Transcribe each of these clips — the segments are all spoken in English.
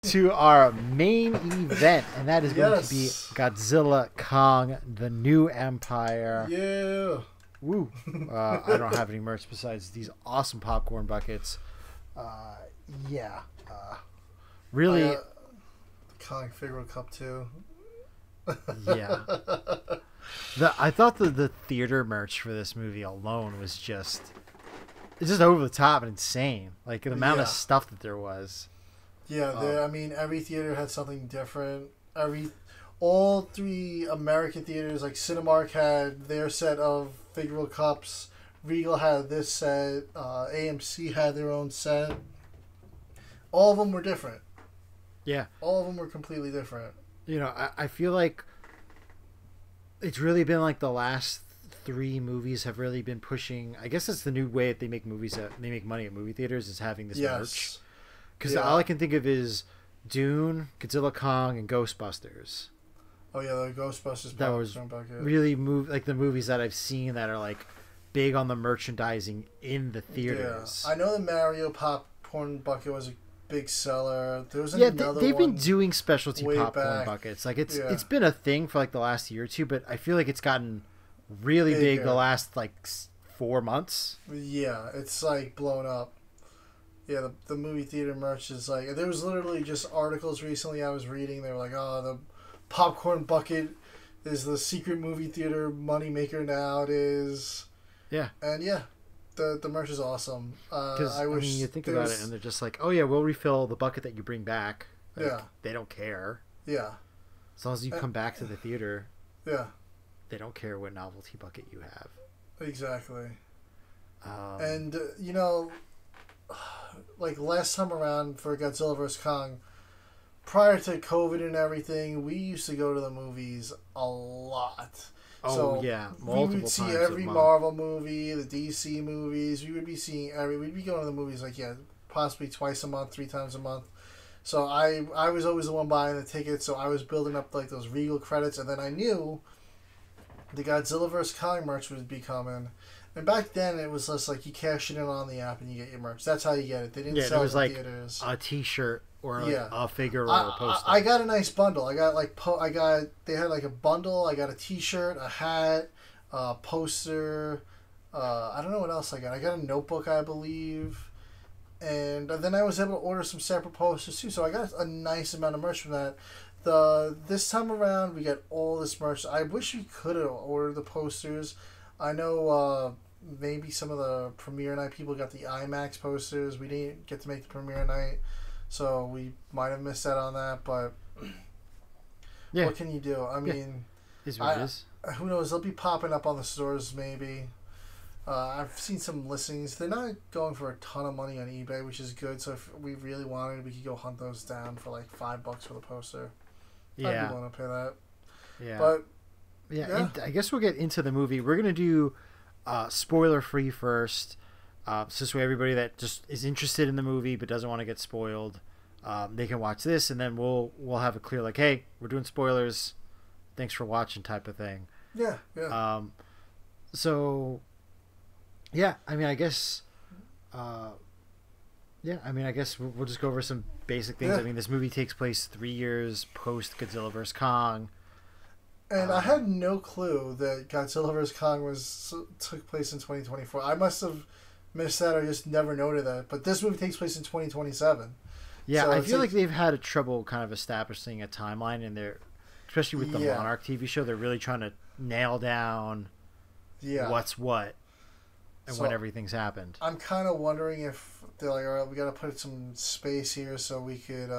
to our main event, and that is going to be Godzilla Kong, the New Empire. Yeah. Woo. I don't have any merch besides these awesome popcorn buckets. Yeah. Really. The Kong Figure Cup too. Yeah. I thought the theater merch for this movie alone was just over the top and insane. Like the amount of stuff that there was. Yeah, I mean, every theater had something different. All three American theaters, like Cinemark, had their set of figural cups. Regal had this set. AMC had their own set. All of them were different. Yeah. All of them were completely different. You know, I feel like it's really been like the last three movies have really been pushing. I guess it's the new way that they make movies. They make money at movie theaters is having this merch. Because all I can think of is Dune, Godzilla Kong, and Ghostbusters. Oh yeah, the Ghostbusters. That was really like the movies that I've seen that are like big on the merchandising in the theaters. Yeah. I know the Mario popcorn bucket was a big seller. There was another they've one been doing specialty popcorn back. buckets. Like it's been a thing for like the last year or two, but I feel like it's gotten really big the last like 4 months. Yeah, it's like blown up. Yeah, the movie theater merch is like... There was literally just articles recently I was reading. They were like, oh, the popcorn bucket is the secret movie theater moneymaker now. It is. Yeah. And yeah, the merch is awesome. Because, I mean, you think about it and they're just like, oh yeah, we'll refill the bucket that you bring back. Like, they don't care. Yeah. As long as you come back to the theater. Yeah. They don't care what novelty bucket you have. Exactly. And, you know... Like last time around for Godzilla vs. Kong, prior to COVID and everything, we used to go to the movies a lot. Oh, yeah. Multiple we would see every Marvel movie, the DC movies. We would be seeing we'd be going to the movies like, possibly twice a month, 3 times a month. So I was always the one buying the tickets, so I was building up like those Regal credits, and then I knew the Godzilla vs. Kong merch would be coming. And back then, it was just like you cash it in on the app and you get your merch. That's how you get it. They didn't sell it in theaters. A T-shirt or a figure or a poster. I got a nice bundle. I got they had like a bundle. I got a T-shirt, a hat, a poster. I don't know what else I got. I got a notebook, I believe, and then I was able to order some separate posters too. So I got a nice amount of merch from that. This time around, we got all this merch. I wish we could have ordered the posters. I know. Maybe some of the premiere night people got the IMAX posters. We didn't get to make the premiere night, so we might have missed out on that. But what can you do? I mean, who knows? They'll be popping up on the stores maybe. I've seen some listings. They're not going for a ton of money on eBay, which is good. So if we really wanted, we could go hunt those down for like $5 for the poster. Yeah, I'd be willing to pay that. Yeah, but and I guess we'll get into the movie. We're gonna do. Spoiler free first, so this way everybody that just is interested in the movie but doesn't want to get spoiled, they can watch this, and then we'll have a clear like, hey, we're doing spoilers, thanks for watching type of thing. Yeah. So, yeah, I mean, I guess, we'll just go over some basic things. Yeah. I mean, this movie takes place 3 years post Godzilla vs. Kong. And I had no clue that Godzilla vs. Kong took place in 2024. I must have missed that or just never noted that. But this movie takes place in 2027. Yeah, so I feel like they've had trouble kind of establishing a timeline in there, especially with the Monarch TV show. They're really trying to nail down what's what and when everything's happened. I'm kind of wondering if they're like, all right, we got to put some space here so we could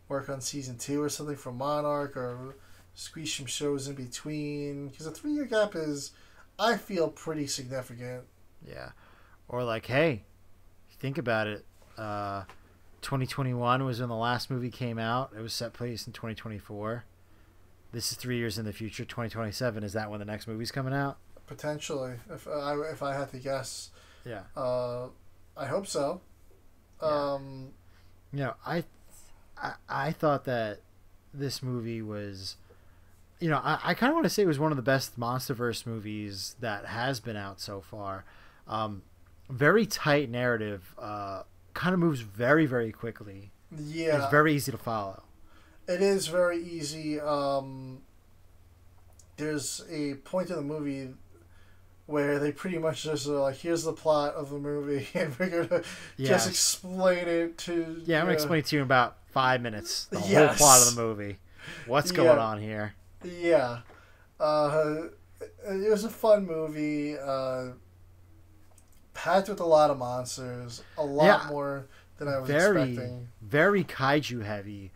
work on season 2 or something for Monarch or... squeeze some shows in between, because a 3-year gap is, I feel, pretty significant. Yeah, or like, hey, think about it. 2021 was when the last movie came out. It was set place in 2024. This is 3 years in the future. 2027, is that when the next movie's coming out? Potentially, if I had to guess. Yeah. I hope so. You know, I thought that this movie was. You know, I kind of want to say it was one of the best MonsterVerse movies that has been out so far. Very tight narrative. Kind of moves very, very quickly. Yeah. It's very easy to follow. It is very easy. There's a point in the movie where they pretty much just are like, here's the plot of the movie, and we're going to just explain it to... Yeah, I'm going to explain it to you in about 5 minutes. The whole plot of the movie. What's going on here? Yeah. It was a fun movie. Packed with a lot of monsters. A lot more than I was expecting. Very kaiju heavy.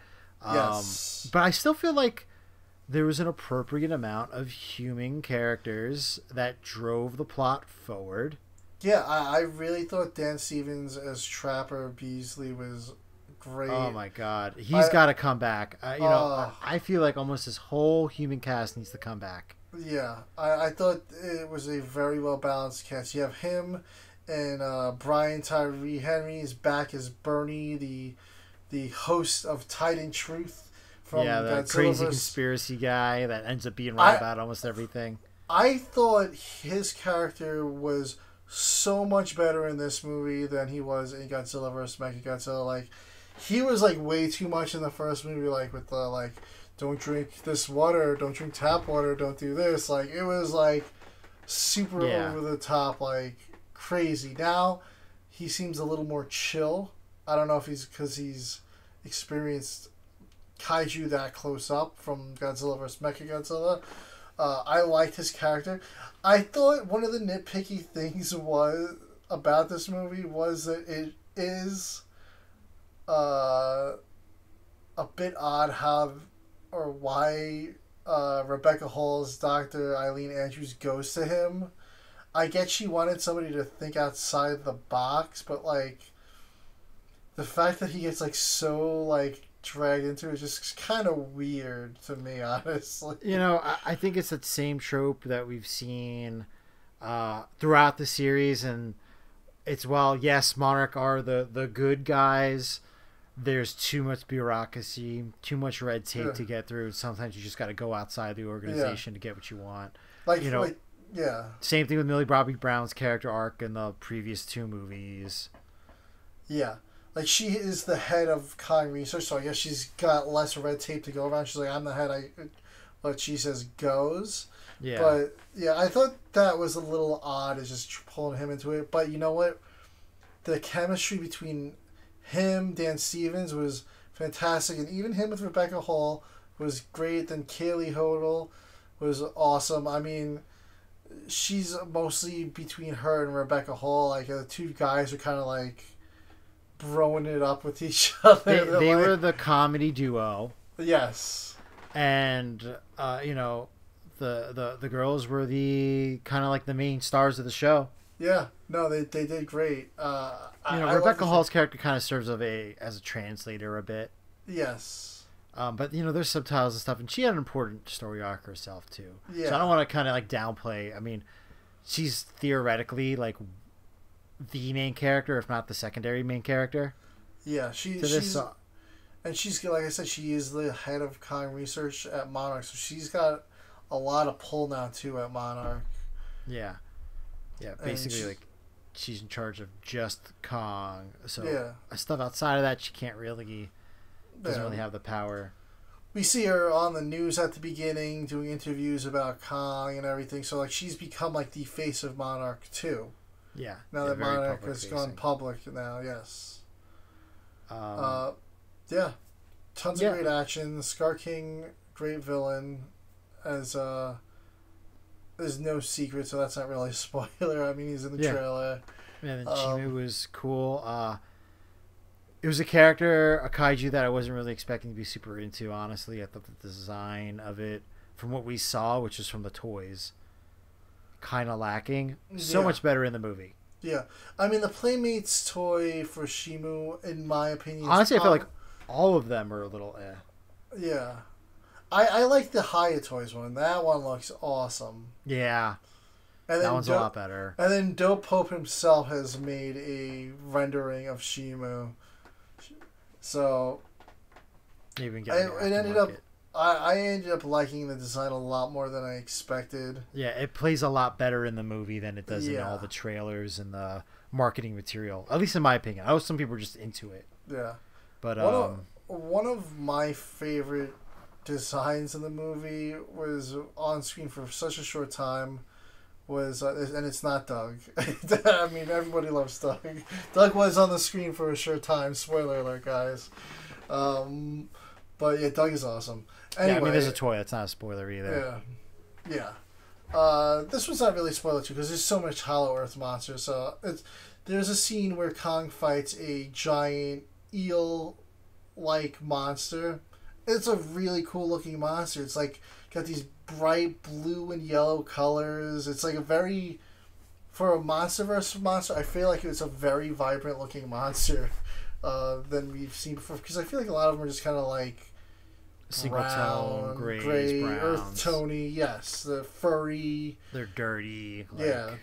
Yes. But I still feel like there was an appropriate amount of human characters that drove the plot forward. Yeah, I really thought Dan Stevens as Trapper Beasley was great. Oh my god. He's got to come back. I feel like almost his whole human cast needs to come back. Yeah, I thought it was a very well balanced cast. You have him and Brian Tyree Henry is back as Bernie, the host of Titan Truth. From the Godzilla crazy conspiracy guy that ends up being right about almost everything. I thought his character was so much better in this movie than he was in Godzilla vs. Mechagodzilla. Like, he was like way too much in the first movie, like with the don't drink this water, don't drink tap water, don't do this. Like, it was like super over the top, like crazy. Now he seems a little more chill. I don't know if because he's experienced Kaiju that close up from Godzilla vs. Mechagodzilla. I liked his character. I thought one of the nitpicky things about this movie was that it is a bit odd how or why Rebecca Hall's Dr. Eileen Andrews goes to him. I get she wanted somebody to think outside the box, but like the fact that he gets so dragged into it is just kind of weird to me, honestly. I think it's that same trope that we've seen throughout the series, and it's, yes, Monarch are the good guys. There's too much bureaucracy, too much red tape to get through. Sometimes you just got to go outside the organization to get what you want. Same thing with Millie Bobby Brown's character arc in the previous 2 movies. Yeah. Like, she is the head of Kong Research, so I guess she's got less red tape to go around. She's like, I'm the head, but she says goes. Yeah. But, yeah, I thought that was a little odd, is just pulling him into it. But you know what? The chemistry between him, Dan Stevens, was fantastic. And even him with Rebecca Hall was great. Then Kaylee Hodel was awesome. I mean, she's mostly between her and Rebecca Hall. Like, the 2 guys are kind of broing it up with each other. They were the comedy duo. Yes. And the girls were the kind of the main stars of the show. Yeah. No, they did great. Rebecca Hall's character kind of serves as a translator a bit. Yes. But there's subtitles and stuff, and she had an important story arc herself too. Yeah. So I don't want to kind of downplay. I mean, she's theoretically the main character, if not the secondary main character. Yeah, she's like I said, she is the head of Kong Research at Monarch, so she's got a lot of pull now too at Monarch. Yeah, basically she's in charge of just Kong. So stuff outside of that, she can't really doesn't really have the power. We see her on the news at the beginning doing interviews about Kong and everything. So she's become the face of Monarch too. Yeah. Now that Monarch has gone public now, yes. Tons of great action. Scar King, great villain. As there's no secret, so that's not really a spoiler. I mean, he's in the trailer. Yeah, and Chimu was cool. It was a character, a kaiju that I wasn't really expecting to be super into, honestly. I thought the design of it, from what we saw, which is from the toys, kind of lacking. So much better in the movie. Yeah. I mean, the Playmates toy for Shimu, in my opinion... Honestly, I feel like all of them are a little Yeah. I like the Haya Toys one. That one looks awesome. Yeah. And that one's a lot better. And then Dope Pope himself has made a rendering of Shimu. So... I ended up liking the design a lot more than I expected. Yeah, it plays a lot better in the movie than it does in all the trailers and the marketing material. At least in my opinion. I know some people are just into it. Yeah. But one of my favorite designs in the movie was on screen for such a short time. Was and it's not Doug. I mean, everybody loves Doug. Doug was on the screen for a short time. Spoiler alert, guys. But yeah, Doug is awesome. Anyway, yeah, I mean, there's a toy. That's not a spoiler either. Yeah. This was not really a spoiler too because there's so much Hollow Earth monsters. So there's a scene where Kong fights a giant eel-like monster. It's a really cool looking monster. It's like got these bright blue and yellow colors. It's like a very, for a MonsterVerse monster, I feel like it's a very vibrant looking monster than we've seen before. Because I feel like a lot of them are just kind of like single tone, gray, earth tony. Yes, the furry. They're dirty.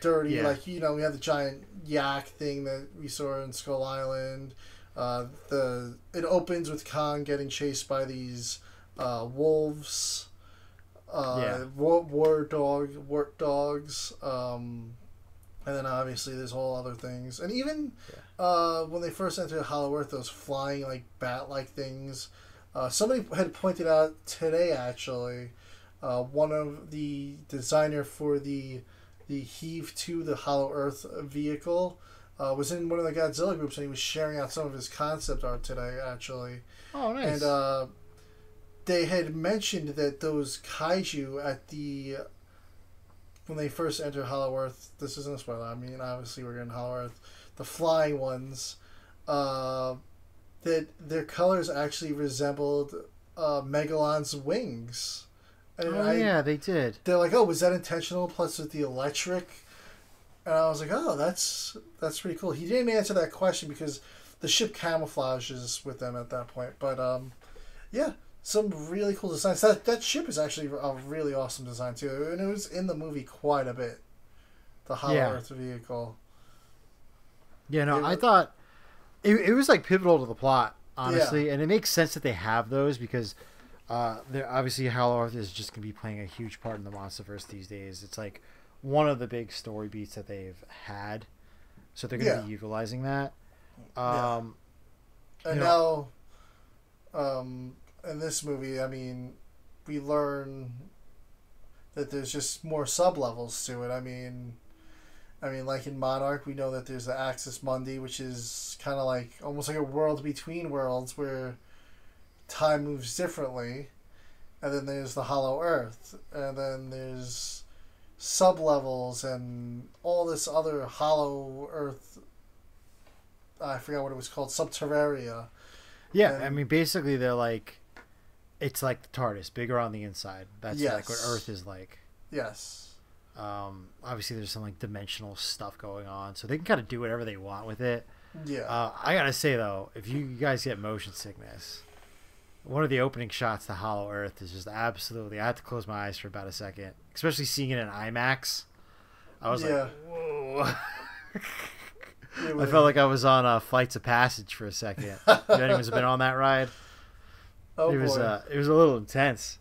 Dirty. Yeah. Like, you know, we have the giant yak thing that we saw in Skull Island. It opens with Kong getting chased by these wolves. Wart dogs, and then obviously there's whole other things, and even when they first entered Hollow Earth, those flying like bat-like things. Somebody had pointed out today, actually, one of the designer for the Heave 2, the Hollow Earth vehicle, was in one of the Godzilla groups, and he was sharing out some of his concept art today, actually. Oh, nice. And they had mentioned that those kaiju when they first entered Hollow Earth, this isn't a spoiler, I mean, obviously we're in Hollow Earth, the flying ones, that their colors actually resembled Megalon's wings. And yeah, they did. They're like, oh, was that intentional? Plus with the electric, and I was like, oh, that's pretty cool. He didn't answer that question because the ship camouflages with them at that point. But yeah, some really cool designs. That ship is actually a really awesome design too, and it was in the movie quite a bit. The Hollow Earth vehicle. Yeah, no, I thought it was like pivotal to the plot, honestly, and it makes sense that they have those because they're obviously Hollow Earth is just gonna be playing a huge part in the MonsterVerse these days. It's like one of the big story beats that they've had, so they're gonna be utilizing that. And now, in this movie, I mean, we learn that there's just more sub levels to it. I mean, like in Monarch, we know that there's the Axis Mundi, which is kind of like almost like a world between worlds where time moves differently, and then there's the Hollow Earth, and then there's sub levels and all this other Hollow Earth. I forgot what it was called, Subterraria. Yeah, and, I mean, basically they're like, it's like the TARDIS, bigger on the inside. That's like what Earth is like. Yes. Obviously there's some like dimensional stuff going on, so they can kind of do whatever they want with it. Yeah. I gotta say though, if you guys get motion sickness, one of the opening shots to Hollow Earth is just absolutely, I had to close my eyes for about a second, especially seeing it in IMAX. I was like, whoa. I felt like I was on Flights of Passage for a second. If anyone's been on that ride, it was a little intense.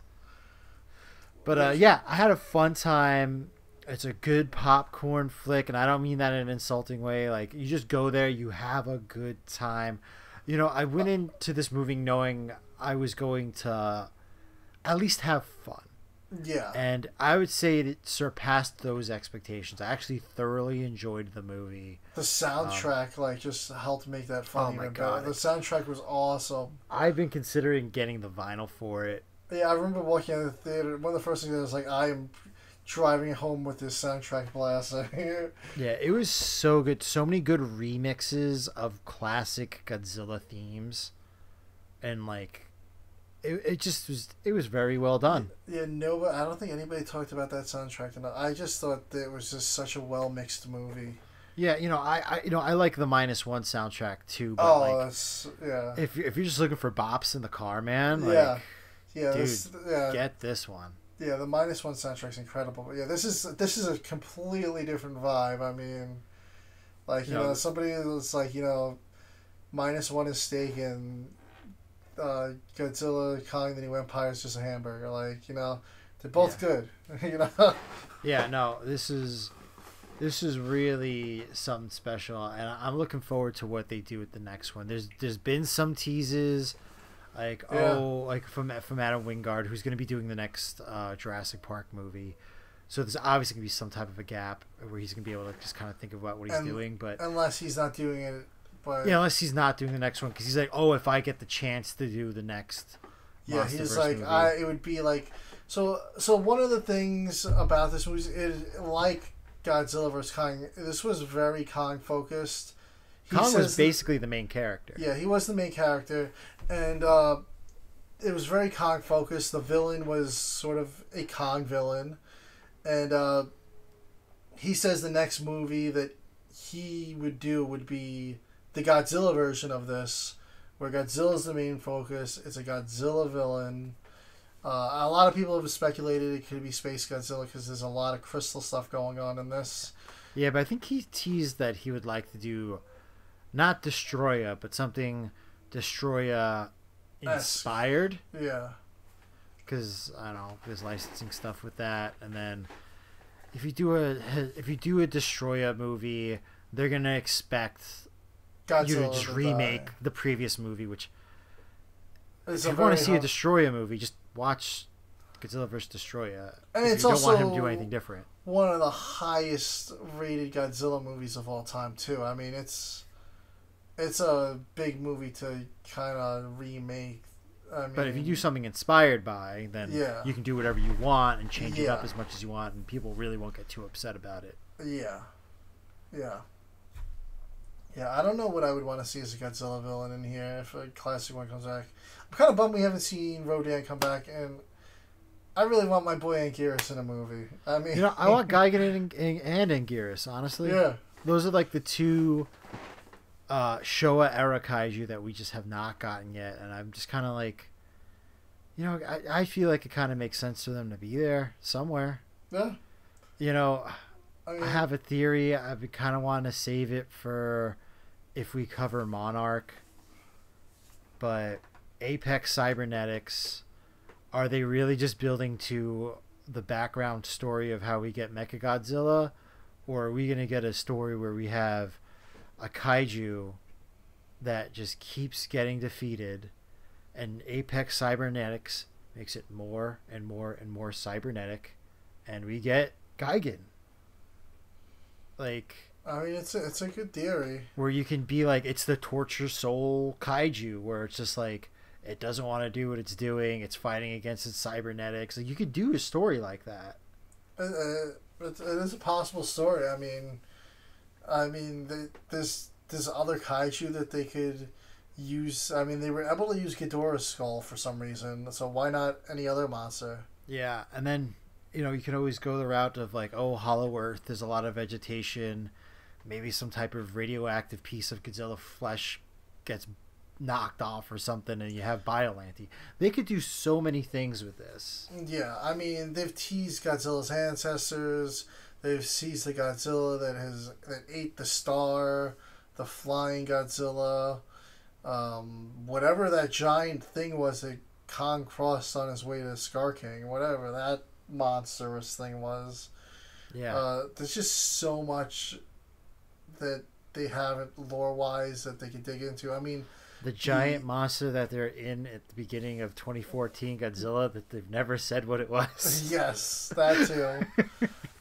But yeah, I had a fun time. It's a good popcorn flick, and I don't mean that in an insulting way. Like, you just go there, you have a good time. You know, I went into this movie knowing I was going to at least have fun. Yeah. And I would say it surpassed those expectations. I actually thoroughly enjoyed the movie. The soundtrack, just helped make that fun even better. The soundtrack was awesome. I've been considering getting the vinyl for it. Yeah, I remember walking out of the theater. One of the first things I was like, I am driving home with this soundtrack blasting. Yeah, it was so good. So many good remixes of classic Godzilla themes. And, it was very well done. Yeah, no, I don't think anybody talked about that soundtrack enough. I just thought that it was just such a well mixed movie. Yeah, I like the -1 soundtrack too. But that's If you're just looking for bops in the car, man, get this one. Yeah, the -1 soundtrack's incredible. But yeah, this is a completely different vibe. I mean, somebody was like, -1 is steak and Godzilla, Kong, the New Empire is just a hamburger. They're both good. Yeah, no, this is This is really something special, and I'm looking forward to what they do with the next one. There's been some teases, like Yeah. like from Adam Wingard, who's going to be doing the next Jurassic Park movie. So there's obviously going to be some type of a gap where he's going to be able to just kind of think about what he's doing. But unless he's not doing it, but yeah, unless he's not doing the next one, because he's like, oh, if I get the chance to do the next, yeah, he's Monsterverse like, movie. it would be like, so one of the things about this movie is like Godzilla vs Kong. This was very Kong focused. Kong was basically the main character. Yeah, he was the main character, and it was very Kong focused. The villain was sort of a Kong villain, and he says the next movie that he would do would be the Godzilla version of this, where Godzilla's the main focus. It's a Godzilla villain. A lot of people have speculated it could be Space Godzilla because there's a lot of crystal stuff going on in this. Yeah, but I think he teased that he would like to do not Destroya, but something Destroya inspired. Yeah. Because I don't know, there's licensing stuff with that, and then if you do a Destroya movie, they're gonna expect Godzilla you to just remake the previous movie. Which, if you want to see a Destroya movie, just watch Godzilla vs. Destroya. And if it's you don't also want him to do anything different. One of the highest rated Godzilla movies of all time, too. I mean, it's a big movie to kind of remake. But if you do something inspired by, then yeah. you can do whatever you want and change it up as much as you want, and people really won't get too upset about it. Yeah. Yeah. Yeah, I don't know what I would want to see as a Godzilla villain in here if a classic one comes back. I'm kind of bummed we haven't seen Rodan come back, and I really want my boy Anguirus in a movie. I mean, I want Gigan and Anguirus, honestly. Yeah. Those are like the two Showa era kaiju that we just have not gotten yet, and I'm just kind of like, I feel like it kind of makes sense for them to be there somewhere. Yeah. I have a theory. I've been kind of wanting to save it for if we cover Monarch, but Apex Cybernetics, are they really just building to the background story of how we get Mechagodzilla, or are we going to get a story where we have a kaiju that just keeps getting defeated, and Apex Cybernetics makes it more and more and more cybernetic, and we get Gigan? Like, I mean, it's a good theory. Where you can be like, it's the torture soul kaiju, where it's just like, it doesn't want to do what it's doing. It's fighting against its cybernetics. Like, you could do a story like that. It is a possible story. I mean, there's other kaiju that they could use. I mean, they were able to use Ghidorah's skull for some reason. So why not any other monster? Yeah, and then you can always go the route of like, oh, Hollow Earth. There's a lot of vegetation. Maybe some type of radioactive piece of Godzilla flesh gets knocked off or something, and you have Biollante. They could do so many things with this. Yeah, I mean, they've teased Godzilla's ancestors. They've teased the Godzilla that ate the star, the flying Godzilla, whatever that giant thing was that Kong crossed on his way to Scar King, whatever that monstrous thing was. Yeah, there's just so much that they haven't lore-wise that they can dig into. I mean, the giant monster that they're in at the beginning of 2014 Godzilla that they've never said what it was. Yes, that too.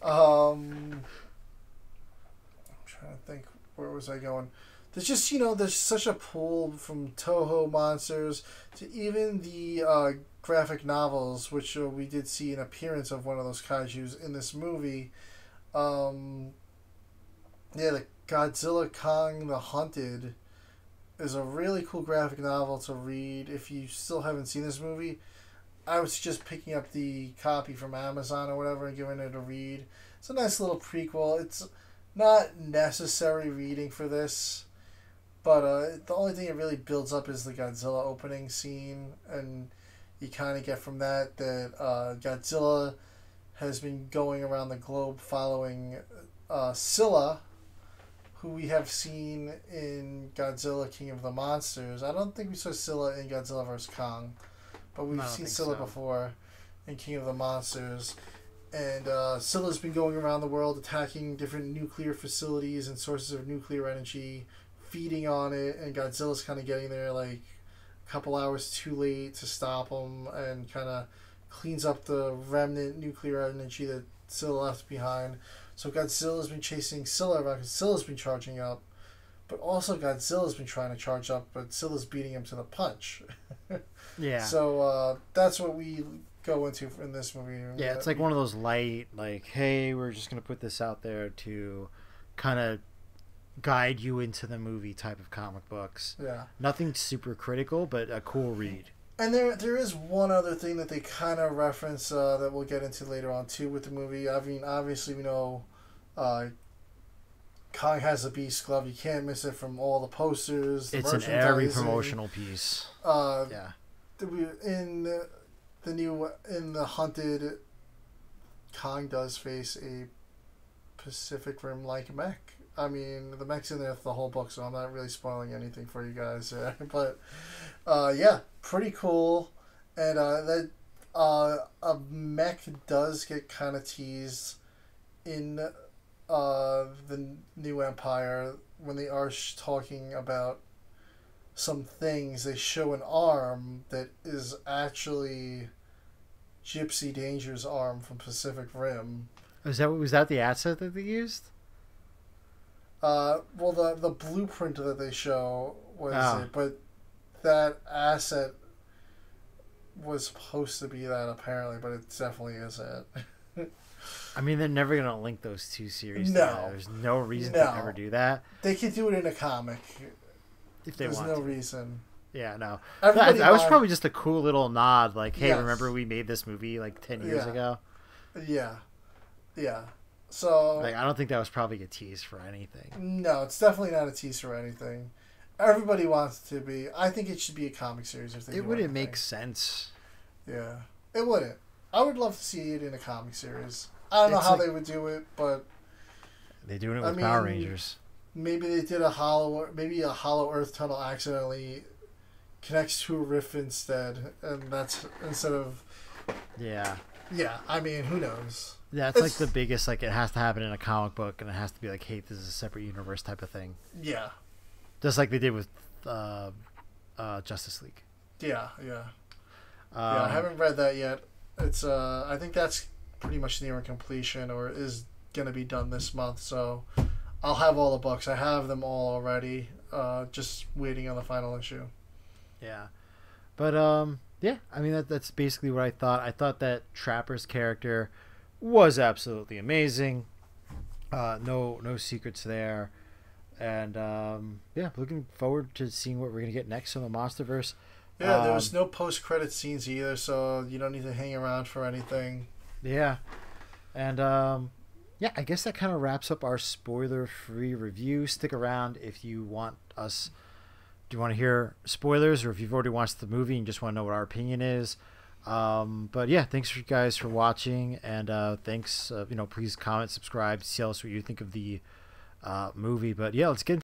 I'm trying to think, where was I going? There's just, there's such a pull from Toho monsters to even the graphic novels, which we did see an appearance of one of those kaijus in this movie. The Godzilla Kong the Hunted is a really cool graphic novel to read. If you still haven't seen this movie, I was just picking up the copy from Amazon or whatever and giving it a read. It's a nice little prequel. It's not necessary reading for this, but the only thing it really builds up is the Godzilla opening scene, and you kind of get from that Godzilla has been going around the globe following Scylla, who we have seen in Godzilla King of the Monsters. I don't think we saw Scylla in Godzilla vs. Kong, but we've seen Scylla before in King of the Monsters. And Scylla's been going around the world attacking different nuclear facilities and sources of nuclear energy, feeding on it, and Godzilla's kind of getting there like a couple hours too late to stop him, and kind of cleans up the remnant nuclear energy that Scylla left behind. So Godzilla's been chasing Scylla around because Scylla's been charging up, but also Godzilla's been trying to charge up, but Scylla's beating him to the punch. Yeah. So that's what we go into in this movie. Yeah, it's like one of those light, like, hey, we're just going to put this out there to kind of guide you into the movie type of comic books. Yeah. Nothing super critical, but a cool read. And there is one other thing that they kind of reference that we'll get into later on, too, with the movie. I mean, obviously, we know Kong has a beast glove. You can't miss it from all the posters. It's in every promotional piece. Yeah. In the Hunted, Kong does face a Pacific Rim-like mech. I mean, the mech's in there for the whole book, so I'm not really spoiling anything for you guys. But, yeah, pretty cool. And a mech does get kind of teased in the New Empire when they are talking about some things. They show an arm that is actually Gypsy Danger's arm from Pacific Rim. Was that the asset that they used? Well, the blueprint that they show was it, but that asset was supposed to be that apparently, but it definitely isn't. I mean, they're never gonna link those two series No. together. There's no reason to ever do that. They could do it in a comic if they There's want. no to. reason. Yeah, no. Everybody That was probably just a cool little nod, like, hey, Yes. remember we made this movie like 10 years ago? Yeah. Yeah. So Like, I don't think that was probably a tease for anything. no, it's definitely not a tease for anything. Everybody wants it to be. I think it should be a comic series if they. It wouldn't make sense. Yeah, it wouldn't. I would love to see it in a comic series. I don't know how they would do it, but they're doing it with Power Rangers. Maybe they did a hollow Earth tunnel accidentally connects to a rift instead, and that's instead of. Yeah. Yeah, I mean, who knows? Yeah, it's like the biggest, like, it has to happen in a comic book, and it has to be like, hey, this is a separate universe type of thing. Yeah. Just like they did with Justice League. Yeah. I haven't read that yet. It's I think that's pretty much near completion, or is gonna be done this month. So I'll have all the books. I have them all already. Just waiting on the final issue. Yeah, but yeah. I mean that's basically what I thought. I thought that Trapper's character was absolutely amazing. No secrets there, and yeah, looking forward to seeing what we're gonna get next in the MonsterVerse. Yeah, there was no post-credit scenes either, so you don't need to hang around for anything. Yeah, and yeah, I guess that kind of wraps up our spoiler-free review. Stick around if you want us. Do you want to hear spoilers, or if you've already watched the movie and just want to know what our opinion is? But yeah, thanks for you guys for watching, and thanks. Please comment, subscribe, tell us what you think of the movie. But yeah, let's get into